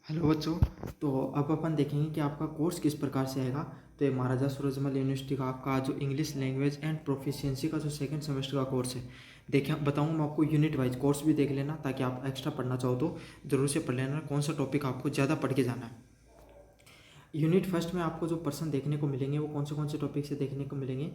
Hello बच्चों। तो अब अपन देखेंगे कि आपका कोर्स किस प्रकार से आएगा। तो ये महाराजा सूरजमल यूनिवर्सिटी का आपका जो इंग्लिश लैंग्वेज एंड प्रोफिशिएंसी का जो सेकंड सेमेस्टर का कोर्स है, देखें बताऊंगा मैं आपको यूनिट वाइज कोर्स भी देख लेना, ताकि आप एक्स्ट्रा पढ़ना चाहो तो ज़रूर से पढ़ लेना कौन सा टॉपिक आपको ज़्यादा पढ़ के जाना है। यूनिट फर्स्ट में आपको जो पर्सन देखने को मिलेंगे वो कौन से टॉपिक से देखने को मिलेंगे।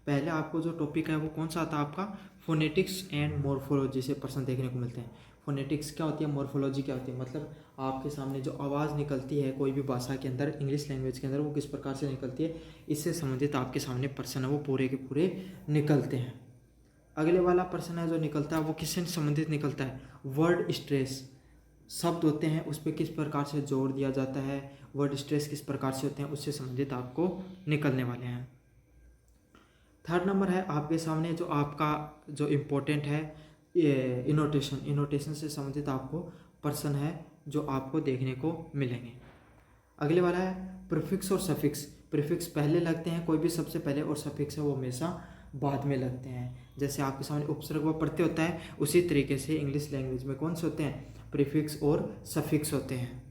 पहले आपको जो टॉपिक है वो कौन सा आता है आपका, फोनेटिक्स एंड मॉर्फोलॉजी से पर्सन देखने को मिलते हैं। फोनेटिक्स क्या होती है, मॉर्फोलॉजी क्या होती है, मतलब आपके सामने जो आवाज़ निकलती है कोई भी भाषा के अंदर, इंग्लिश लैंग्वेज के अंदर, वो किस प्रकार से निकलती है, इससे संबंधित आपके सामने पर्सन है वो पूरे के पूरे निकलते हैं। अगले वाला पर्सन है जो निकलता है वो किससे संबंधित निकलता है, वर्ड स्ट्रेस। शब्द होते हैं उस पर किस प्रकार से जोर दिया जाता है, वर्ड स्ट्रेस किस प्रकार से होते हैं, उससे संबंधित आपको निकलने वाले हैं। थर्ड नंबर है आपके सामने जो आपका जो इम्पोर्टेंट है, इनोटेशन। इनोटेशन से संबंधित आपको पर्सन है जो आपको देखने को मिलेंगे। अगले वाला है प्रीफिक्स और सफिक्स। प्रीफिक्स पहले लगते हैं कोई भी सबसे पहले, और सफिक्स है वो हमेशा बाद में लगते हैं। जैसे आपके सामने उपसर्ग व प्रत्यय होता है, उसी तरीके से इंग्लिश लैंग्वेज में कौन से होते हैं, प्रीफिक्स और सफिक्स होते हैं।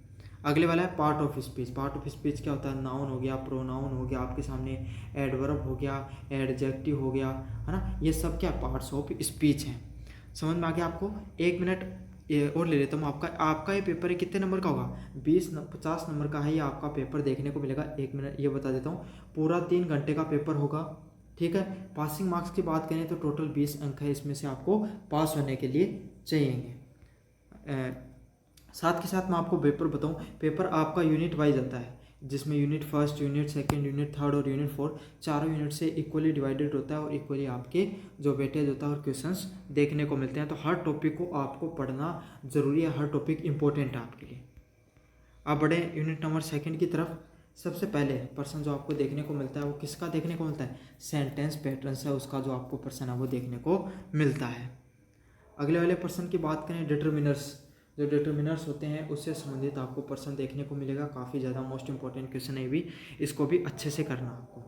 अगले वाला है part of speech. Part of speech क्या होता है, नाउन हो गया, प्रोनाउन हो गया, आपके सामने एडवर्ब हो गया, एडजेक्टिव हो गया, है ना, ये सब क्या पार्ट्स ऑफ स्पीच हैं। समझ में आ गया आपको। 1 मिनट ये और ले लेता हूँ। आपका ये पेपर है कितने नंबर का होगा, 50 नंबर का है ये आपका पेपर देखने को मिलेगा। 1 मिनट ये बता देता हूँ, पूरा 3 घंटे का पेपर होगा, ठीक है। पासिंग मार्क्स की बात करें तो टोटल 20 अंक है, इसमें से आपको पास होने के लिए चाहिए। साथ के साथ मैं आपको पेपर बताऊं, पेपर आपका यूनिट वाइज आता है, जिसमें unit first, unit second, unit third और यूनिट फोर्थ, चारों यूनिट से इक्वली डिवाइडेड होता है और इक्वली आपके जो वेटेज होता है और क्वेश्चंस देखने को मिलते हैं। तो हर टॉपिक को आपको पढ़ना जरूरी है, हर टॉपिक इंपॉर्टेंट है आपके लिए। आप बढ़े यूनिट नंबर सेकंड की तरफ। सबसे पहले पर्सन जो आपको देखने को मिलता है वो किसका देखने को मिलता है, सेंटेंस पैटर्न है उसका जो आपको पर्सन है वो देखने को मिलता है। अगले वाले पर्सन की बात करें, डिटर्मिनर्स। जो डिटर्मिनर्स होते हैं उससे संबंधित आपको पर्सन देखने को मिलेगा। काफ़ी ज़्यादा मोस्ट इंपॉर्टेंट क्वेश्चन है भी, इसको भी अच्छे से करना आपको।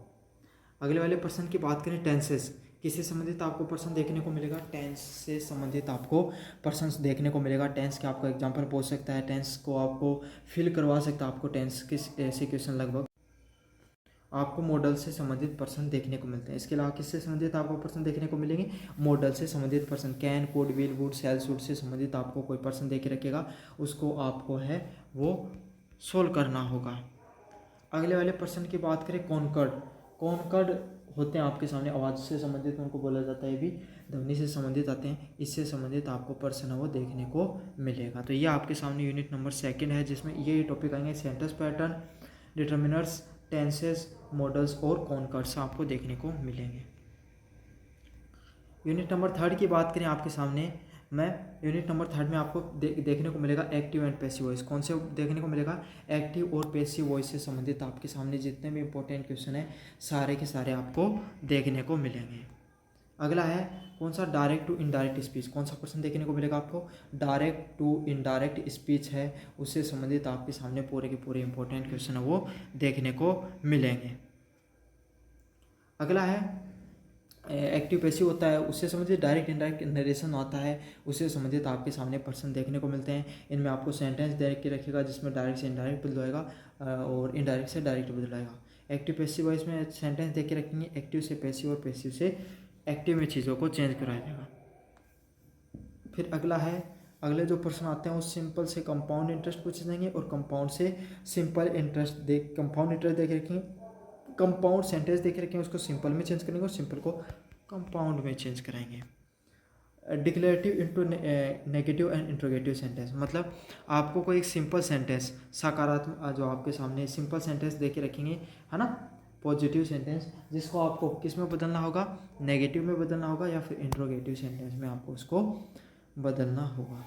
अगले वाले पर्सन की बात करें, टेंसेस। किससे संबंधित आपको पर्सन देखने को मिलेगा, टेंस से संबंधित आपको पर्सन देखने को मिलेगा। टेंस के आपका एग्जाम्पल पूछ सकता है, टेंस को आपको फिल करवा सकता है, आपको टेंस किस ऐसे क्वेश्चन लगभग आपको मॉडल से संबंधित पर्सन देखने को मिलते हैं। इसके अलावा किससे संबंधित आपको पर्सन देखने को मिलेंगे, मॉडल से संबंधित person. Can, could, will, would, shall, should से संबंधित आपको कोई पर्सन देख के रखेगा, उसको आपको है वो सोल्व करना होगा। अगले वाले पर्सन की बात करें, कॉन्कर्ड। कॉन्कर्ड होते हैं आपके सामने, आवाज़ से संबंधित उनको बोला जाता है, भी ध्वनि से संबंधित आते हैं, इससे संबंधित आपको पर्सन है वो देखने को मिलेगा। तो ये आपके सामने यूनिट नंबर सेकंड है, जिसमें ये टॉपिक आएंगे, sentence pattern, determiners, tenses, models और कॉन्कर्ड्स आपको देखने को मिलेंगे। यूनिट नंबर थर्ड की बात करें आपके सामने, मैं यूनिट नंबर थर्ड में आपको देखने को मिलेगा एक्टिव एंड पैसिव वॉइस। कौन से देखने को मिलेगा, एक्टिव और पैसिव वॉइस से संबंधित आपके सामने जितने भी इंपॉर्टेंट क्वेश्चन हैं सारे के सारे आपको देखने को मिलेंगे। अगला है कौन सा, डायरेक्ट टू इनडायरेक्ट स्पीच। कौन सा क्वेश्चन देखने को मिलेगा आपको, डायरेक्ट टू इनडायरेक्ट स्पीच है, उससे संबंधित आपके सामने पूरे के पूरे इंपॉर्टेंट क्वेश्चन है वो देखने को मिलेंगे। अगला है एक्टिव पैसिव होता है, उससे संबंधित डायरेक्ट इनडायरेक्ट नरेशन आता है, उससे संबंधित आपके सामने पर्सन देखने को मिलते हैं। इनमें आपको सेंटेंस दे के रखेगा जिसमें डायरेक्ट से इनडायरेक्ट बदलाएगा और इनडायरेक्ट से डायरेक्ट बदलाएगा। एक्टिव पैसिव वाइज में सेंटेंस दे के रखेंगे, एक्टिव से पैसिव और पैसिव से एक्टिव में चीज़ों को चेंज कराया जाएगा। फिर अगला है, अगले जो पर्सन आते हैं वो सिंपल से कंपाउंड इंटरेस्ट पूछे जाएंगे और कंपाउंड से सिंपल इंटरेस्ट कंपाउंड इंटरेस्ट देख रखेंगे, कंपाउंड सेंटेंस देख रखेंगे उसको सिंपल में चेंज करेंगे और सिंपल को कंपाउंड में चेंज कराएंगे। Declarative into negative and interrogative sentence, मतलब आपको कोई एक सिंपल सेंटेंस, सकारात्मक जो आपके सामने सिंपल सेंटेंस दे के रखेंगे, है ना, पॉजिटिव सेंटेंस, जिसको आपको किस में बदलना होगा, नेगेटिव में बदलना होगा या फिर इंट्रोगेटिव सेंटेंस में आपको उसको बदलना होगा।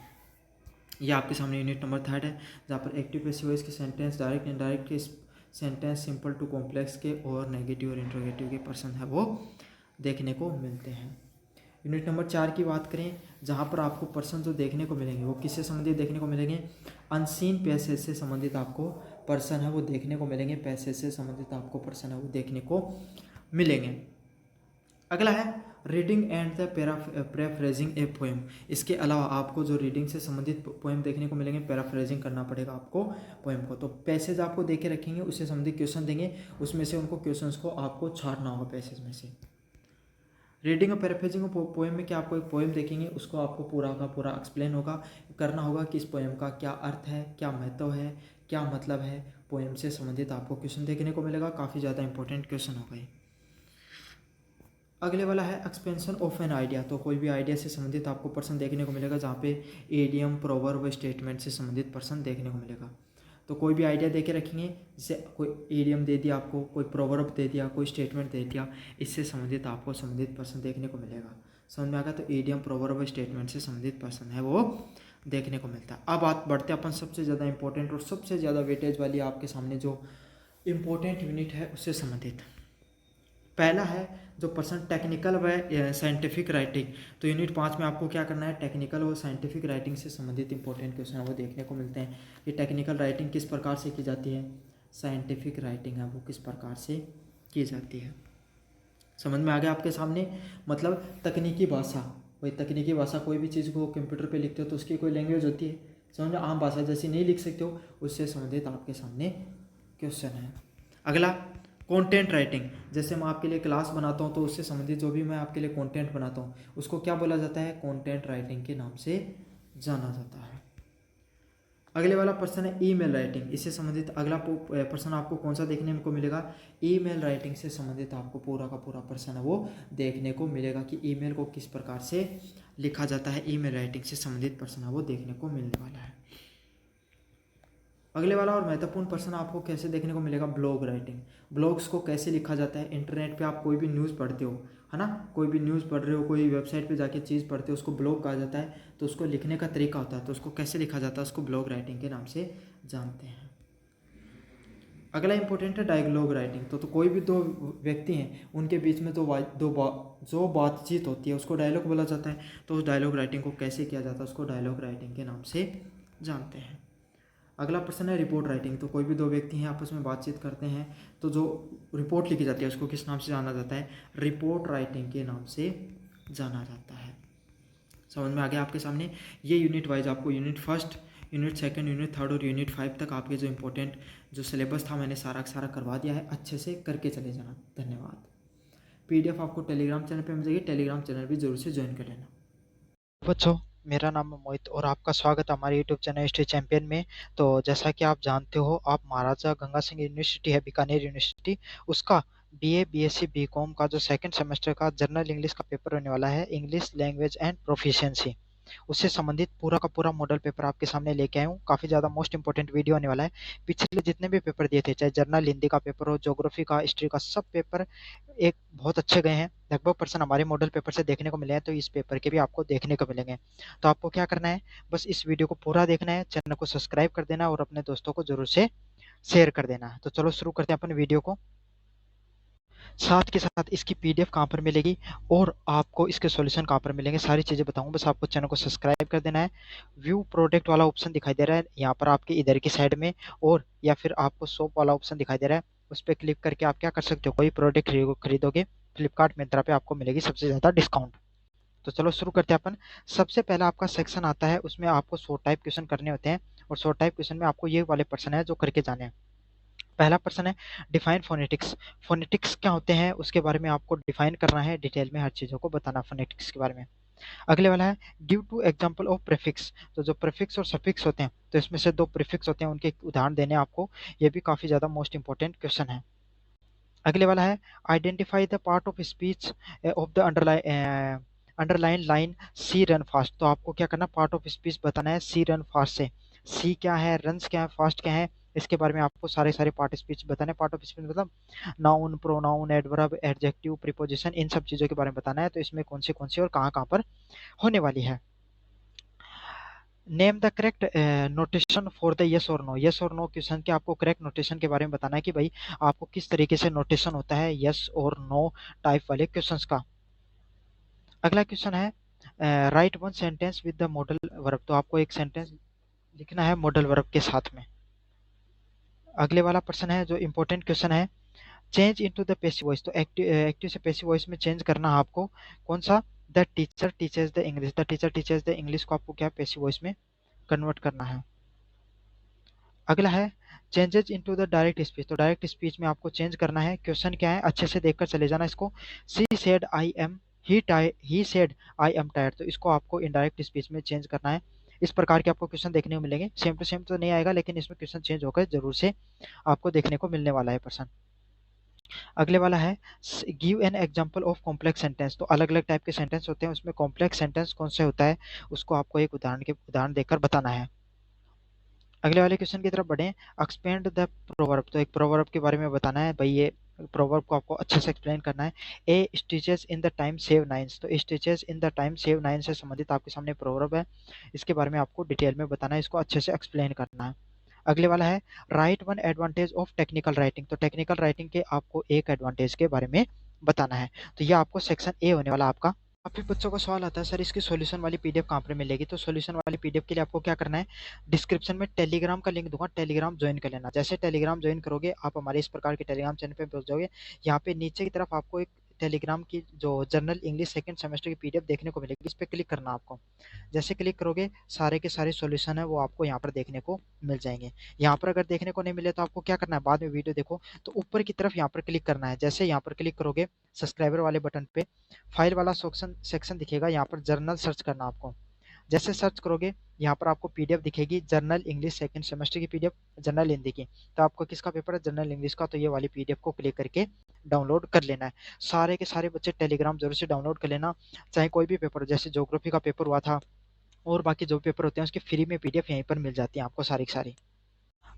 ये आपके सामने यूनिट नंबर थर्ड है, जहाँ पर एक्टिव पैसिव वॉइस के सेंटेंस, डायरेक्ट इनडायरेक्ट के सेंटेंस, सिंपल टू कॉम्प्लेक्स के और नेगेटिव और इंट्रोगेटिव के पर्सन है वो देखने को मिलते हैं। यूनिट नंबर 4 की बात करें, जहाँ पर आपको पर्सन जो देखने को मिलेंगे वो किससे संबंधित देखने को मिलेंगे, अनसीन पैसेज से संबंधित आपको पर्सन है वो देखने को मिलेंगे, पैसेज से संबंधित आपको पर्सन है वो देखने को मिलेंगे। अगला है reading and the paraphrasing a poem. इसके अलावा आपको जो रीडिंग से संबंधित पोएम देखने को मिलेंगे, पैराफ्रेजिंग करना पड़ेगा आपको पोएम को। तो पैसेज आपको दे के रखेंगे, उससे संबंधित क्वेश्चन देंगे, उसमें से उनको क्वेश्चंस को आपको छांटना होगा पैसेज में से। रीडिंग और पैराफ्रेजिंग पोएम में क्या, आपको एक पोएम देखेंगे, उसको आपको पूरा का पूरा एक्सप्लेन होगा, करना होगा कि इस पोएम का क्या अर्थ है, क्या महत्व है, क्या मतलब है। पोएम से संबंधित आपको क्वेश्चन देखने को मिलेगा, काफ़ी ज़्यादा इंपॉर्टेंट क्वेश्चन होगा ये। अगले वाला है एक्सपेंशन ऑफ एन आइडिया। तो कोई भी आइडिया से संबंधित आपको पर्सन देखने को मिलेगा, जहाँ पे एडियम, प्रोवर्ब, स्टेटमेंट से संबंधित पर्सन देखने को मिलेगा। तो कोई भी आइडिया दे के रखेंगे, जैसे कोई एडियम दे दिया आपको, कोई प्रोवर्ब दे दिया, कोई स्टेटमेंट दे दिया, इससे संबंधित आपको संबंधित पर्सन देखने को मिलेगा। समझ में आ गया? तो एडियम, प्रोवर्ब, स्टेटमेंट से संबंधित पर्सन है वो देखने को मिलता है। अब बात बढ़ते अपन सबसे ज़्यादा इंपॉर्टेंट और सबसे ज़्यादा वेटेज वाली आपके सामने जो इम्पोर्टेंट यूनिट है उससे संबंधित। पहला है जो पर्सन टेक्निकल व साइंटिफिक राइटिंग। तो यूनिट 5 में आपको क्या करना है, टेक्निकल और साइंटिफिक राइटिंग से संबंधित इंपॉर्टेंट क्वेश्चन वो देखने को मिलते हैं। ये टेक्निकल राइटिंग किस प्रकार से की जाती है, साइंटिफिक राइटिंग है वो किस प्रकार से की जाती है। समझ में आ गया आपके सामने? मतलब तकनीकी भाषा, वही तकनीकी भाषा, कोई भी चीज़ को कंप्यूटर पे लिखते हो तो उसकी कोई लैंग्वेज होती है, समझ में? आम भाषा जैसी नहीं लिख सकते हो, उससे संबंधित आपके सामने क्वेश्चन है। अगला कंटेंट राइटिंग। जैसे मैं आपके लिए क्लास बनाता हूँ तो उससे संबंधित जो भी मैं आपके लिए कंटेंट बनाता हूँ उसको क्या बोला जाता है, कंटेंट राइटिंग के नाम से जाना जाता है। अगले वाला पर्सन है ईमेल राइटिंग। इससे संबंधित अगला पर्सन आपको कौन सा देखने को मिलेगा, ईमेल राइटिंग से संबंधित आपको पूरा का पूरा पर्सन है वो देखने को मिलेगा कि ईमेल को किस प्रकार से लिखा जाता है। ईमेल राइटिंग से संबंधित पर्सन है वो देखने को मिलने वाला है। अगले वाला और महत्वपूर्ण पर्सन आपको कैसे देखने को मिलेगा, ब्लॉग राइटिंग। ब्लॉग्स को कैसे लिखा जाता है, इंटरनेट पे आप कोई भी न्यूज़ पढ़ते हो, है ना, कोई भी न्यूज़ पढ़ रहे हो, कोई वेबसाइट पे जाके चीज़ पढ़ते हो, उसको ब्लॉग कहा जाता है। तो उसको लिखने का तरीका होता है, तो उसको कैसे लिखा जाता है, उसको ब्लॉग राइटिंग के नाम से जानते हैं। अगला इंपॉर्टेंट है डायलॉग राइटिंग। तो कोई भी दो व्यक्ति हैं उनके बीच में जो बातचीत होती है उसको डायलॉग बोला जाता है। तो उस डायलॉग राइटिंग को कैसे किया जाता है, उसको डायलॉग राइटिंग के नाम से जानते हैं। अगला पर्सन है रिपोर्ट राइटिंग। तो कोई भी दो व्यक्ति हैं आपस में बातचीत करते हैं तो जो रिपोर्ट लिखी जाती है उसको किस नाम से जाना जाता है, रिपोर्ट राइटिंग के नाम से जाना जाता है। समझ में आ गया आपके सामने? ये यूनिट वाइज आपको यूनिट 1, यूनिट 2, यूनिट 3 और यूनिट 5 तक आपके जो इंपॉर्टेंट जो सिलेबस था मैंने सारा करवा दिया है, अच्छे से करके चले जाना। धन्यवाद। PDF आपको टेलीग्राम चैनल पर मिल जाएगी, टेलीग्राम चैनल भी जरूर से ज्वाइन कर लेना। बच्चों, मेरा नाम है मोहित और आपका स्वागत है हमारे यूट्यूब चैनल हिस्ट्री चैंपियन में। तो जैसा कि आप जानते हो, आप महाराजा गंगा सिंह यूनिवर्सिटी है, बीकानेर यूनिवर्सिटी, उसका BA BSc BCom का जो सेकंड सेमेस्टर का जनरल इंग्लिश का पेपर होने वाला है, इंग्लिश लैंग्वेज एंड प्रोफिशिएंसी, उससे संबंधित पूरा का पूरा मॉडल पेपर आपके सामने लेके आया हूँ। काफ़ी ज़्यादा मोस्ट इंपॉर्टेंट वीडियो होने वाला है। पिछले जितने भी पेपर दिए थे, चाहे जर्नल हिंदी का पेपर हो, ज्योग्राफी का, हिस्ट्री का, सब पेपर एक बहुत अच्छे गए हैं। लगभग पर्सन हमारे मॉडल पेपर से देखने को मिले हैं, तो इस पेपर के भी आपको देखने को मिलेंगे। तो आपको क्या करना है, बस इस वीडियो को पूरा देखना है, चैनल को सब्सक्राइब कर देना और अपने दोस्तों को जरूर से शेयर कर देना है। तो चलो शुरू करते हैं अपन वीडियो को। साथ के साथ इसकी PDF कहाँ पर मिलेगी और आपको इसके सॉल्यूशन कहाँ पर मिलेंगे, सारी चीज़ें बताऊंगा। बस आपको चैनल को सब्सक्राइब कर देना है। व्यू प्रोडक्ट वाला ऑप्शन दिखाई दे रहा है यहाँ पर आपके इधर की साइड में, और या फिर आपको शॉप वाला ऑप्शन दिखाई दे रहा है, उस पर क्लिक करके आप क्या कर सकते हो, कोई प्रोडक्ट खरीदोगे फ्लिपकार्ट मिंत्रा पे आपको मिलेगी सबसे ज़्यादा डिस्काउंट। तो चलो शुरू करते हैं अपन। सबसे पहला आपका सेक्शन आता है, उसमें आपको 100 टाइप क्वेश्चन करने होते हैं, और 100 टाइप क्वेश्चन में आपको ये वाले पर्सन है जो करके जाने हैं। पहला पर्सन है डिफाइन फोनेटिक्स। फोनेटिक्स क्या होते हैं उसके बारे में आपको डिफाइन करना है, डिटेल में हर चीज़ों को बताना फोनेटिक्स के बारे में। अगले वाला है give two example of prefix. तो जो प्रीफिक्स और सफिक्स होते हैं, तो इसमें से दो प्रीफिक्स होते हैं, उनके उदाहरण देने आपको। ये भी काफ़ी ज़्यादा मोस्ट इंपॉर्टेंट क्वेश्चन है। अगले वाला है identify the part of speech of the underline line see run fast. तो आपको क्या करना, पार्ट ऑफ स्पीच बताना है सी रन फास्ट से। सी क्या है, रन्स क्या है, फास्ट क्या है, इसके बारे में आपको सारे पार्ट स्पीच बताने। पार्ट ऑफ स्पीच मतलब noun, pronoun, adverb, adjective, preposition, इन सब चीज़ों के बारे में बताना है। तो इसमें कौन सी और कहाँ पर होने वाली है। Name the correct notation for the yes और नो। यस और नो क्वेश्चन के आपको करेक्ट नोटेशन के बारे में बताना है कि भाई आपको किस तरीके से नोटेशन होता है यस और नो टाइप वाले क्वेश्चंस का। अगला क्वेश्चन है right one sentence with the modal verb. तो आपको एक सेंटेंस लिखना है मॉडल वर्ब के साथ में। अगले वाला पर्सन है जो इम्पोर्टेंट क्वेश्चन है, change into the passive voice, तो एक्टिव से पैसिव वॉइस में चेंज करना है आपको। कौन सा? The teacher teachers the English, the teacher teachers the English को आपको क्या पैसिव वॉइस में कन्वर्ट करना है। अगला है changes into the direct speech, तो डायरेक्ट स्पीच में आपको चेंज करना है। क्वेश्चन क्या है अच्छे से देखकर चले जाना इसको। She said I M he said I am tired, तो इसको आपको इनडायरेक्ट स्पीच में चेंज करना है। इस प्रकार के आपको क्वेश्चन देखने को मिलेंगे। सेम टू सेम तो नहीं आएगा, लेकिन इसमें क्वेश्चन चेंज होकर जरूर से आपको देखने को मिलने वाला है पर्सन। अगले वाला है give an example of complex sentence, तो अलग अलग टाइप के सेंटेंस होते हैं, उसमें कॉम्प्लेक्स सेंटेंस कौन से होता है उसको आपको एक उदाहरण देकर बताना है। अगले वाले क्वेश्चन की तरफ बढ़ें। एक्सपेंड द प्रोवर्ब, तो एक प्रोवर्ब के बारे में बताना है भाई, ये प्रोवर्ब को आपको अच्छे से एक्सप्लेन करना है। A stitches in the time save nines, तो stitches in the time save nine से संबंधित आपके सामने प्रोवर्ब है, इसके बारे में आपको डिटेल में बताना है, इसको अच्छे से एक्सप्लेन करना है। अगले वाला है right one advantage of technical writing, तो टेक्निकल राइटिंग के आपको एक एडवांटेज के बारे में बताना है। तो ये आपको सेक्शन ए होने वाला आपका। काफ़ी बच्चों का सवाल आता है सर इसकी सॉल्यूशन वाली पीडीएफ कहाँ पर मिलेगी, तो सॉल्यूशन वाली पीडीएफ के लिए आपको क्या करना है, डिस्क्रिप्शन में टेलीग्राम का लिंक दूंगा, टेलीग्राम ज्वाइन कर लेना। जैसे टेलीग्राम ज्वाइन करोगे आप हमारे इस प्रकार के टेलीग्राम चैनल पे पहुंच जाओगे। यहाँ पे नीचे की तरफ आपको एक टेलीग्राम की जो जनरल इंग्लिश सेकंड सेमेस्टर की पीडीएफ देखने को मिलेगी, इस पर क्लिक करना आपको। जैसे क्लिक करोगे सारे के सारे सॉल्यूशन है वो आपको यहाँ पर देखने को मिल जाएंगे। यहाँ पर अगर देखने को नहीं मिले तो आपको क्या करना है, बाद में वीडियो देखो तो ऊपर की तरफ यहाँ पर क्लिक करना है। जैसे यहाँ पर क्लिक करोगे सब्सक्राइबर वाले बटन पे फाइल वाला सेक्शन दिखेगा, यहाँ पर जर्नल सर्च करना आपको। जैसे सर्च करोगे यहाँ पर आपको पीडीएफ दिखेगी, जर्नल इंग्लिश सेकंड सेमेस्टर की पीडीएफ, जर्नल हिंदी की। तो आपको किसका पेपर है, जर्नल इंग्लिश का, तो ये वाली पीडीएफ को क्लिक करके डाउनलोड कर लेना है। सारे के सारे बच्चे टेलीग्राम जरूर से डाउनलोड कर लेना, चाहे कोई भी पेपर हो, जैसे ज्योग्राफी का पेपर हुआ था और बाकी जो पेपर होते हैं उसकी फ्री में पीडीएफ यहीं पर मिल जाती है आपको सारी की सारी।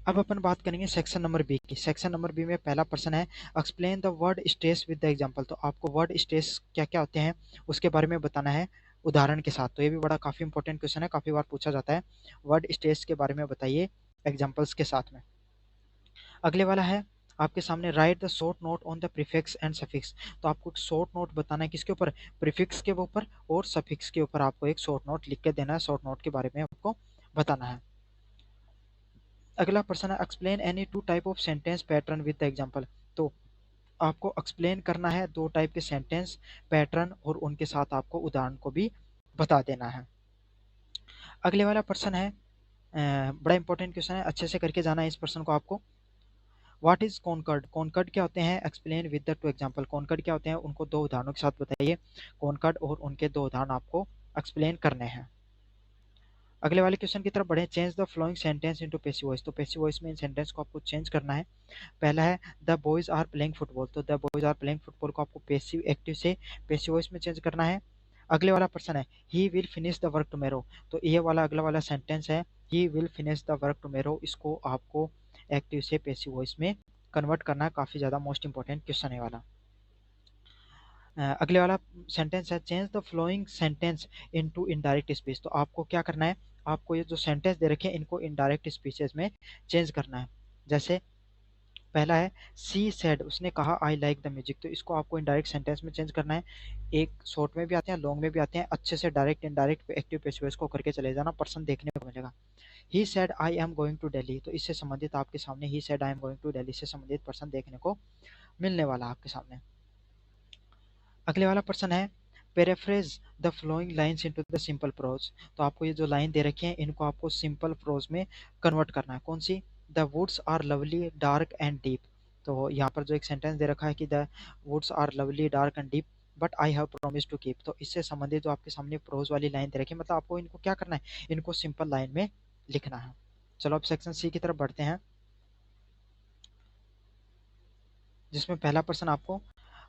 अब अपन बात करेंगे सेक्शन नंबर बी की। सेक्शन नंबर बी में पहला प्रश्न है explain the word stress with the example, तो आपको वर्ड स्ट्रेस क्या क्या होते हैं उसके बारे में बताना है उदाहरण के साथ। तो ये भी बड़ा काफ़ी इंपॉर्टेंट क्वेश्चन है, काफ़ी बार पूछा जाता है। वर्ड स्ट्रेस के बारे में बताइए एग्जाम्पल्स के साथ में। अगले वाला है आपके सामने right the short note on the prefix and suffix, तो आपको शॉर्ट नोट बताना है किसके ऊपर, प्रीफिक्स के ऊपर और सफिक्स के ऊपर आपको एक शॉर्ट नोट लिख के देना है, शॉर्ट नोट के बारे में आपको बताना है। अगला प्रश्न है explain any two type of sentence pattern with the example, तो आपको एक्सप्लेन करना है दो टाइप के सेंटेंस पैटर्न और उनके साथ आपको उदाहरण को भी बता देना है। अगले वाला प्रश्न है बड़ा इंपॉर्टेंट क्वेश्चन है, अच्छे से करके जाना है इस प्रश्न को आपको। व्हाट इज कॉनकर्ड, कॉनकर्ड क्या होते हैं, explain with the two example, concord क्या होते हैं उनको दो उदाहरणों के साथ बताइए। कॉनकर्ड और उनके दो उदाहरण आपको एक्सप्लेन करने हैं। अगले वाले क्वेश्चन की तरफ बढ़े। Change the flowing sentence into passive voice, तो पैसिव वॉइस में इन सेंटेंस को आपको चेंज करना है। पहला है the boys are playing football, तो the boys are playing football को आपको पैसिव एक्टिव से पैसिव वॉइस में चेंज करना है। अगले वाला प्रश्न है he will finish the work tomorrow, तो ये वाला अगला वाला सेंटेंस है he will finish the work tomorrow, इसको आपको एक्टिव से पैसिव वॉइस में कन्वर्ट करना है। काफ़ी ज़्यादा मोस्ट इंपॉर्टेंट क्वेश्चन है वाला। अगले वाला सेंटेंस है change the flowing sentence into indirect speech, तो आपको क्या करना है, आपको ये जो सेंटेंस दे रखे हैं इनको इनडायरेक्ट स्पीचेस में चेंज करना है। जैसे पहला है सी सेड, उसने कहा आई लाइक द म्यूजिक, तो इसको आपको इनडायरेक्ट सेंटेंस में चेंज करना है। एक शॉर्ट में भी आते हैं लॉन्ग में भी आते हैं, अच्छे से डायरेक्ट इनडायरेक्ट एक्टिव पैसिव को करके चले जाना, पर्सन देखने को मिलेगा। He said I am going to Delhi, तो इससे संबंधित आपके सामने he said I am going to Delhi से संबंधित पर्सन देखने को मिलने वाला आपके सामने। अगले वाला प्रश्न है paraphrase the following lines into the simple prose, तो आपको ये जो लाइन दे रखी है इनको आपको सिंपल प्रोज में कन्वर्ट करना है। कौन सी, the woods are lovely dark and deep, तो यहाँ पर जो एक सेंटेंस दे रखा है कि the woods are lovely dark and deep but I have promise to keep, तो इससे संबंधित जो आपके सामने प्रोज वाली लाइन दे रखी है, मतलब आपको इनको क्या करना है, इनको सिंपल लाइन में लिखना है। चलो अब सेक्शन सी की तरफ बढ़ते हैं, जिसमें पहला प्रश्न आपको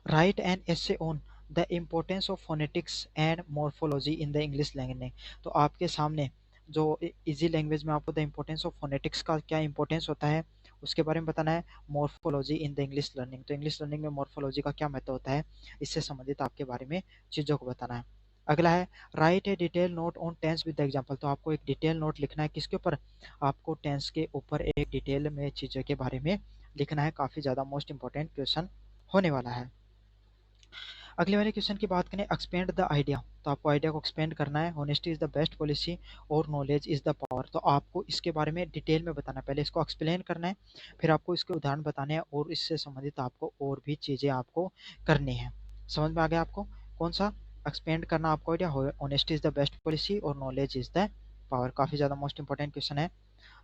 right an essay on the importance of phonetics and morphology in the English language, तो आपके सामने जो इजी लैंग्वेज में आपको द इम्पोर्टेंस ऑफ फोनेटिक्स का क्या इंपॉर्टेंस होता है उसके बारे में बताना है। Morphology in the English learning, तो इंग्लिश लर्निंग में मॉर्फोलॉजी का क्या महत्व होता है, इससे संबंधित आपके बारे में चीज़ों को बताना है। अगला है write a detail note on tense with example, तो आपको एक डिटेल नोट लिखना है किसके ऊपर, आपको टेंस के ऊपर एक डिटेल में चीज़ों के बारे में लिखना है। काफ़ी ज़्यादा मोस्ट इंपॉर्टेंट क्वेश्चन होने वाला है। अगले वाले क्वेश्चन की बात करें, एक्सपेंड द आइडिया, तो आपको आइडिया को एक्सपेंड करना है। Honesty is the best policy और नॉलेज इज द पावर, तो आपको इसके बारे में डिटेल में बताना है, पहले इसको एक्सप्लेन करना है, फिर आपको इसके उदाहरण बताने हैं और इससे संबंधित आपको और भी चीज़ें आपको करनी है। समझ में आ गया आपको? कौन सा एक्सपेंड करना आपको idea, honesty is the best policy और नॉलेज इज द पावर, काफ़ी ज़्यादा मोस्ट इंपॉर्टेंट क्वेश्चन है।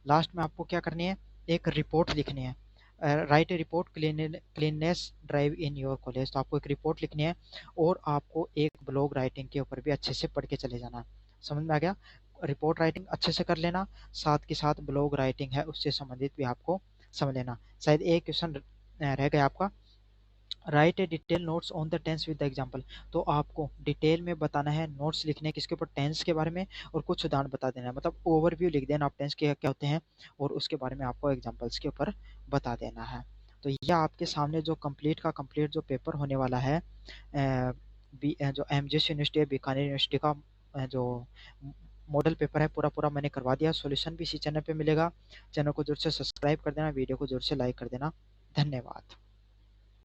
लास्ट में आपको क्या करनी है, एक रिपोर्ट लिखनी है। Write a report cleanliness drive in your college, तो आपको एक रिपोर्ट लिखनी है और आपको एक ब्लॉग राइटिंग के ऊपर भी अच्छे से पढ़ के चले जाना है। समझ में आ गया? रिपोर्ट राइटिंग अच्छे से कर लेना, साथ के साथ ब्लॉग राइटिंग है उससे संबंधित भी आपको समझ लेना। शायद एक क्वेश्चन रह गया आपका, write a detail notes on the tense with the example, तो आपको डिटेल में बताना है, नोट्स लिखने किसके ऊपर, टेंस के बारे में, और कुछ उदाहरण बता देना है, मतलब ओवरव्यू लिख देना आप टेंस के क्या होते हैं और उसके बारे में आपको एग्जांपल्स के ऊपर बता देना है। तो यह आपके सामने जो कंप्लीट का कंप्लीट जो पेपर होने वाला है, जो एमजीएस यूनिवर्सिटी है, बीकानेर यूनिवर्सिटी का जो मॉडल पेपर है, पूरा पूरा मैंने करवा दिया। सॉल्यूशन भी इसी चैनल पे मिलेगा। चैनल को जरूर से सब्सक्राइब कर देना, वीडियो को जरूर से लाइक कर देना। धन्यवाद।